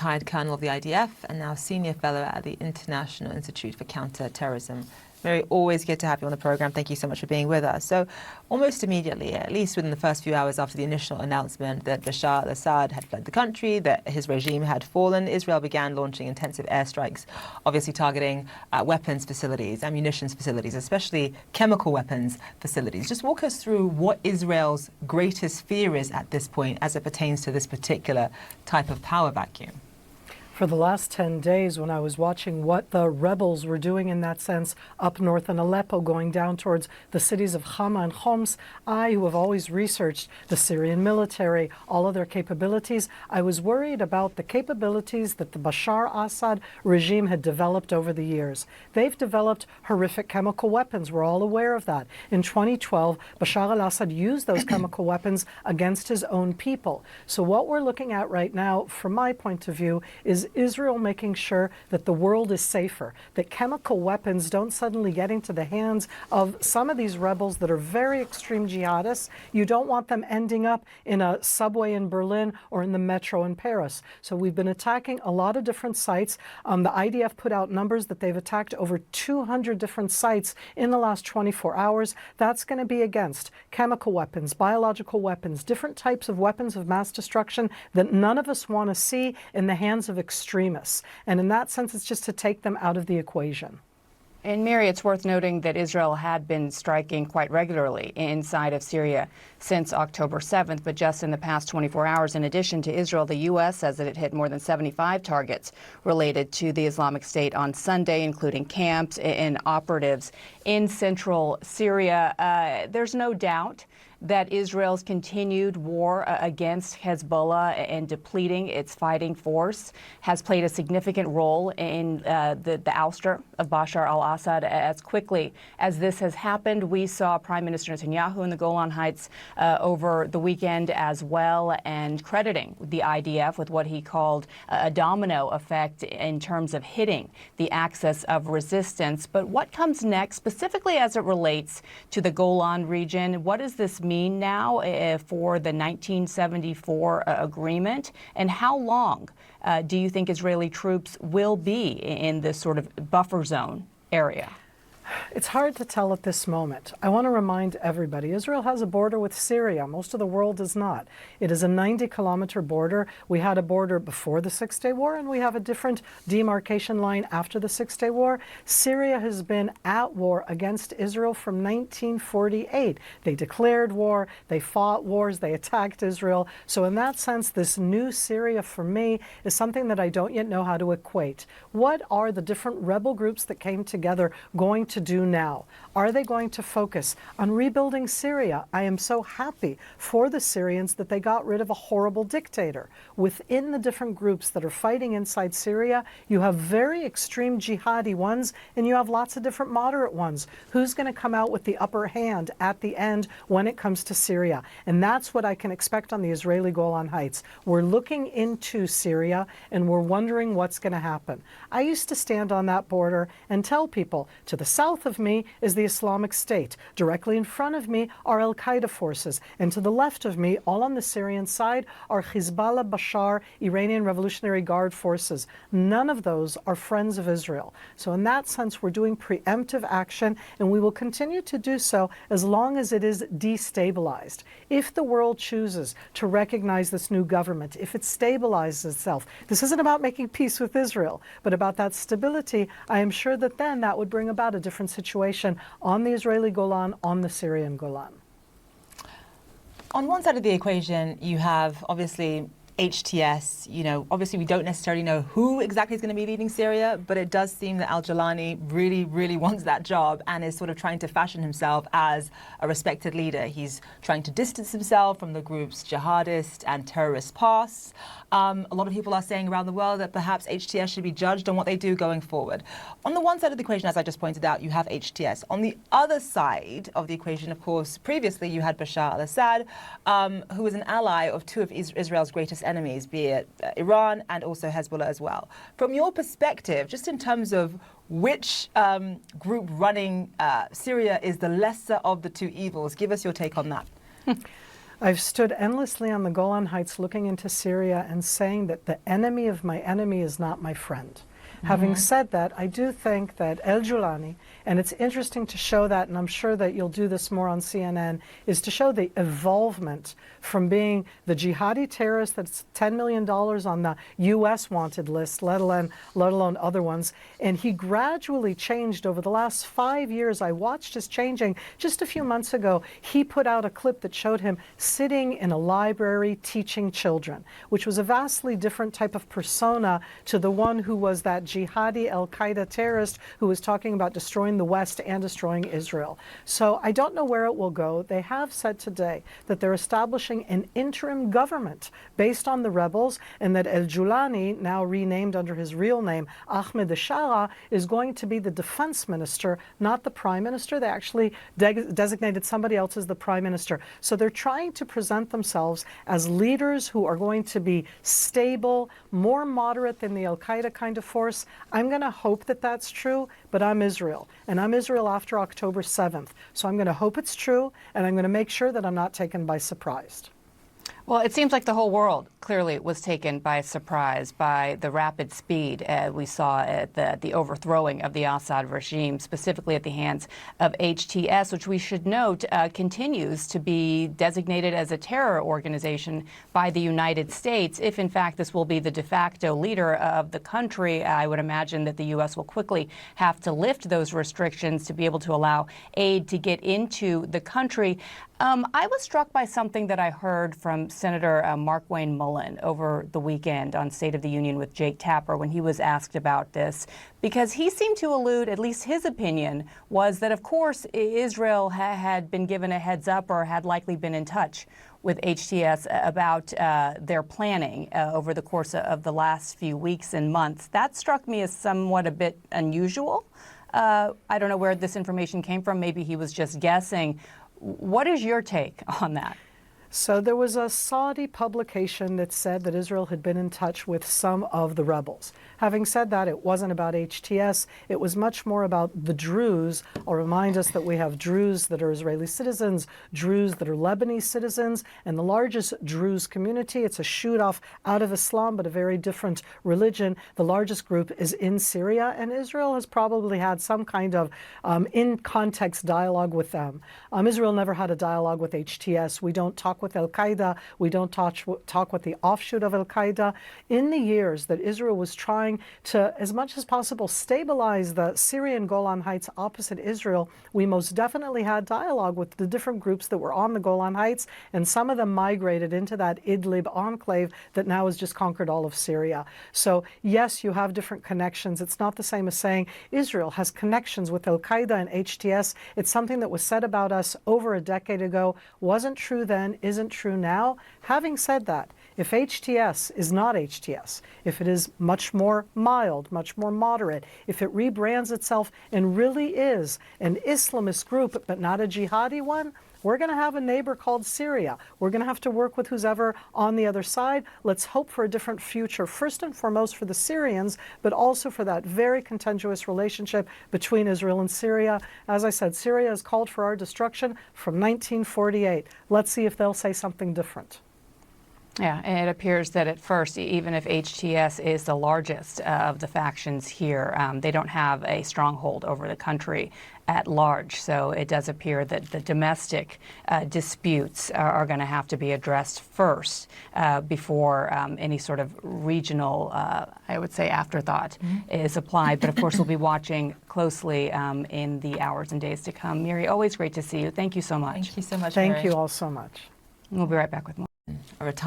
retired colonel of the IDF and now senior fellow at the International Institute for Counter-Terrorism. Miri, always good to have you on the program. Thank you so much for being with us. So almost immediately, at least within the first few hours after the initial announcement that Bashar al-Assad had fled the country, that his regime had fallen, Israel began launching intensive airstrikes, obviously targeting weapons facilities, ammunitions facilities, especially chemical weapons facilities. Just walk us through what Israel's greatest fear is at this point as it pertains to this particular type of power vacuum. For the last 10 days, when I was watching what the rebels were doing in that sense up north in Aleppo, going down towards the cities of Hama and Homs, I, who have always researched the Syrian military, all of their capabilities, I was worried about the capabilities that the Bashar al-Assad regime had developed over the years. They've developed horrific chemical weapons. We're all aware of that. In 2012, Bashar al-Assad used those chemical weapons against his own people. So what we're looking at right now, from my point of view, is Israel making sure that the world is safer, that chemical weapons don't suddenly get into the hands of some of these rebels that are very extreme jihadists. You don't want them ending up in a subway in Berlin or in the metro in Paris. So we've been attacking a lot of different sites. The IDF put out numbers that they've attacked over 200 different sites in the last 24 hours. That's going to be against chemical weapons, biological weapons, different types of weapons of mass destruction that none of us want to see in the hands of extremists. And in that sense, it's just to take them out of the equation. And Miri, it's worth noting that Israel had been striking quite regularly inside of Syria since October 7th, but just in the past 24 hours, in addition to Israel, the U.S. says that it hit more than 75 targets related to the Islamic State on Sunday, including camps and operatives in central Syria. There's no doubt that Israel's continued war against Hezbollah and depleting its fighting force has played a significant role in the ouster of Bashar al-Assad. As quickly as this has happened, we saw Prime Minister Netanyahu in the Golan Heights over the weekend as well, and crediting the IDF with what he called a domino effect in terms of hitting the axis of resistance. But what comes next, specifically as it relates to the Golan region? What does this mean now for the 1974 agreement, and how long do you think Israeli troops will be in this sort of buffer zone area? It's hard to tell at this moment. I want to remind everybody, Israel has a border with Syria. Most of the world does not. It is a 90-kilometer border. We had a border before the Six-Day War, and we have a different demarcation line after the Six-Day War. Syria has been at war against Israel from 1948. They declared war, they fought wars, they attacked Israel. So in that sense, this new Syria for me is something that I don't yet know how to equate. What are the different rebel groups that came together going to do now? Are they going to focus on rebuilding Syria? I am so happy for the Syrians that they got rid of a horrible dictator. Within the different groups that are fighting inside Syria, you have very extreme jihadi ones, and you have lots of different moderate ones. Who's going to come out with the upper hand at the end when it comes to Syria? And that's what I can expect on the Israeli Golan Heights. We're looking into Syria, and we're wondering what's going to happen. I used to stand on that border and tell people, to the south of me is the Islamic State. Directly in front of me are al-Qaeda forces. And to the left of me, all on the Syrian side, are Hezbollah, Bashar, Iranian Revolutionary Guard forces. None of those are friends of Israel. So in that sense, we're doing preemptive action, and we will continue to do so as long as it is destabilized. If the world chooses to recognize this new government, if it stabilizes itself, this isn't about making peace with Israel, but about that stability, I am sure that then that would bring about a different situation on the Israeli Golan, on the Syrian Golan. On one side of the equation, you have obviously HTS. Obviously we don't necessarily know who exactly is going to be leading Syria, but it does seem that al-Jolani really wants that job and is sort of trying to fashion himself as a respected leader. He's trying to distance himself from the group's jihadist and terrorist past. A lot of people are saying around the world that perhaps HTS should be judged on what they do going forward. On the one side of the equation, as I just pointed out, you have HTS. On the other side of the equation, of course, previously you had Bashar al-Assad, who was an ally of two of Israel's greatest enemies, be it Iran and also Hezbollah as well. From your perspective, just in terms of which group running Syria is the lesser of the two evils, give us your take on that. I've stood endlessly on the Golan Heights looking into Syria and saying that the enemy of my enemy is not my friend. Having said that, I do think that al-Julani, and it's interesting to show that, and I'm sure that you'll do this more on CNN, is to show the evolvement from being the jihadi terrorist that's $10 million on the U.S. wanted list, let alone other ones. And he gradually changed over the last 5 years. I watched his changing. Just a few months ago, he put out a clip that showed him sitting in a library teaching children, which was a vastly different type of persona to the one who was that jihadi al-Qaeda terrorist who was talking about destroying the West and destroying Israel. So I don't know where it will go. They have said today that they're establishing an interim government based on the rebels, and that al-Julani, now renamed under his real name, Ahmed Shara, is going to be the defense minister, not the prime minister. They actually designated somebody else as the prime minister. So they're trying to present themselves as leaders who are going to be stable, more moderate than the al-Qaeda kind of force. I'm going to hope that that's true, but I'm Israel, and I'm Israel after October 7th. So I'm going to hope it's true, and I'm going to make sure that I'm not taken by surprise. Well, it seems like the whole world clearly was taken by surprise by the rapid speed we saw at the overthrowing of the Assad regime, specifically at the hands of HTS, which we should note continues to be designated as a terror organization by the United States. If, in fact, this will be the de facto leader of the country, I would imagine that the U.S. will quickly have to lift those restrictions to be able to allow aid to get into the country. I was struck by something that I heard from Senator Markwayne Mullin over the weekend on State of the Union with Jake Tapper when he was asked about this, because he seemed to allude, at least his opinion, was that, of course, Israel had been given a heads up or had likely been in touch with HTS about their planning over the course of the last few weeks and months. That struck me as somewhat a bit unusual. I don't know where this information came from. Maybe he was just guessing. What is your take on that? So there was a Saudi publication that said that Israel had been in touch with some of the rebels. Having said that, it wasn't about HTS. It was much more about the Druze. I'll remind us that we have Druze that are Israeli citizens, Druze that are Lebanese citizens, and the largest Druze community, it's a shoot-off out of Islam, but a very different religion. The largest group is in Syria, and Israel has probably had some kind of in-context dialogue with them. Israel never had a dialogue with HTS. We don't talk with al-Qaeda. We don't talk with the offshoot of al-Qaeda. In the years that Israel was trying to, as much as possible, stabilize the Syrian Golan Heights opposite Israel, we most definitely had dialogue with the different groups that were on the Golan Heights, and some of them migrated into that Idlib enclave that now has just conquered all of Syria. So yes, you have different connections. It's not the same as saying Israel has connections with al-Qaeda and HTS. It's something that was said about us over a decade ago, wasn't true then, isn't true now. Having said that, if HTS is not HTS, if it is much more mild, much more moderate, if it rebrands itself and really is an Islamist group but not a jihadi one, we're going to have a neighbor called Syria. We're going to have to work with who's ever on the other side. Let's hope for a different future, first and foremost for the Syrians, but also for that very contentious relationship between Israel and Syria. As I said, Syria has called for our destruction from 1948. Let's see if they'll say something different. Yeah, it appears that at first, even if HTS is the largest of the factions here, they don't have a stronghold over the country at large. So it does appear that the domestic disputes are going to have to be addressed first before any sort of regional, I would say, afterthought is applied. But of course, we'll be watching closely in the hours and days to come. Miri, always great to see you. Thank you so much. Thank you so much, Thank Miri. you all so much. We'll be right back with more. A retired